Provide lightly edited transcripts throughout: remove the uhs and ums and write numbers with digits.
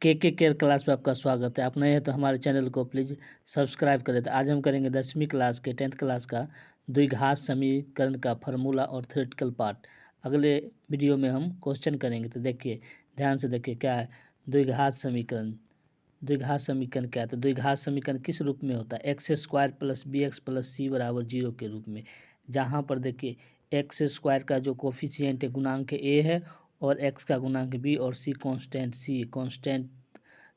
के care class में आपका स्वागत है। आप नए हैं तो हमारे चैनल को प्लीज़ सब्सक्राइब करें। तो आज हम करेंगे 10वीं क्लास के 10th क्लास का द्विघात समीकरण का फार्मूला और थ्योरेटिकल पार्ट। अगले वीडियो में हम क्वेश्चन करेंगे। तो देखिए, ध्यान से देखिए क्या है द्विघात समीकरण। द्विघात समीकरण क्या है? तो द्विघात समीकरण किस रूप में होता है? X square plus b x plus c बराबर 0 के रूप में। जहाँ पर देखिए एक्स स्क्वायर का जो कोफिशिएंट है गुणांक ए है और एक्स का गुणांक बी और सी कांस्टेंट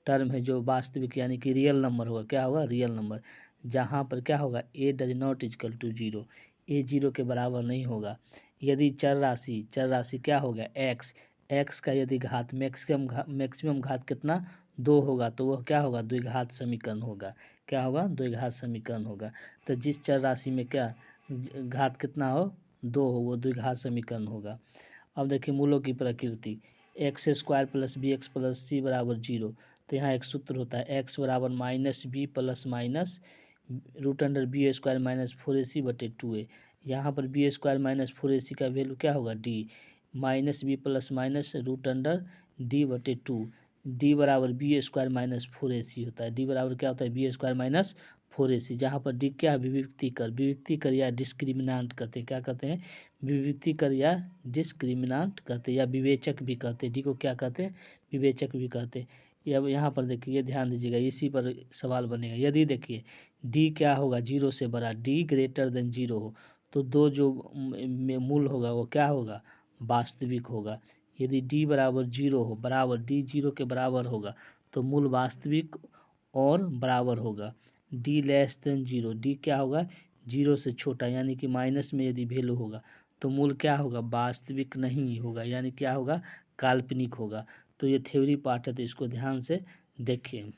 टर्म है जो वास्तविक यानी कि रियल नंबर होगा। क्या होगा? Real number. जहाँ पर क्या होगा? ए डज नॉट इजकल टू 0, ए 0 के बराबर नहीं होगा। यदि चर राशि क्या हो गया? एक्स का यदि घात मैक्सिमम घात कितना 2 होगा तो वह क्या होगा? द्विघात समीकरण होगा। क्या होगा? द्विघात समीकरण होगा। तो जिस चर राशि में क्या घात कितना हो 2 हो वो द्विघात समीकरण होगा। अब देखिए मूलों की प्रकृति। X square plus b x plus c बराबर 0। तो यहाँ एक सूत्र होता है एक्स बराबर minus b plus minus root under b square minus 4ac बटे 2a। यहाँ पर बी स्क्वायर माइनस 4ac का वैल्यू क्या होगा? D. Minus b plus minus root under d बटे 2। डी बराबर बी स्क्वायर माइनस 4ac होता है। डी बराबर क्या होता है? B square minus 4ac। जहाँ पर डी क्या है? विविक्तिकर या डिस्क्रिमिनांट कहते हैं। क्या कहते हैं? विविक्तिकर या डिस्क्रिमिनांट कहते हैं या विवेचक भी कहते हैं। डी को क्या कहते हैं? विवेचक भी कहते हैं। ये अब यहाँ पर देखिए ध्यान दीजिएगा, इसी पर सवाल बनेगा। यदि देखिए डी क्या होगा? 0 से बड़ा, डी ग्रेटर देन 0 हो तो दो जो मूल होगा वो क्या होगा? वास्तविक होगा। यदि डी बराबर 0 हो, बराबर डी 0 के बराबर होगा तो मूल वास्तविक और बराबर होगा। डी लेस देन 0, डी क्या होगा? 0 से छोटा यानी कि माइनस में यदि वैल्यू होगा तो मूल क्या होगा? वास्तविक नहीं होगा, यानी क्या होगा? काल्पनिक होगा। तो ये थ्योरी पार्ट है तो इसको ध्यान से देखिए।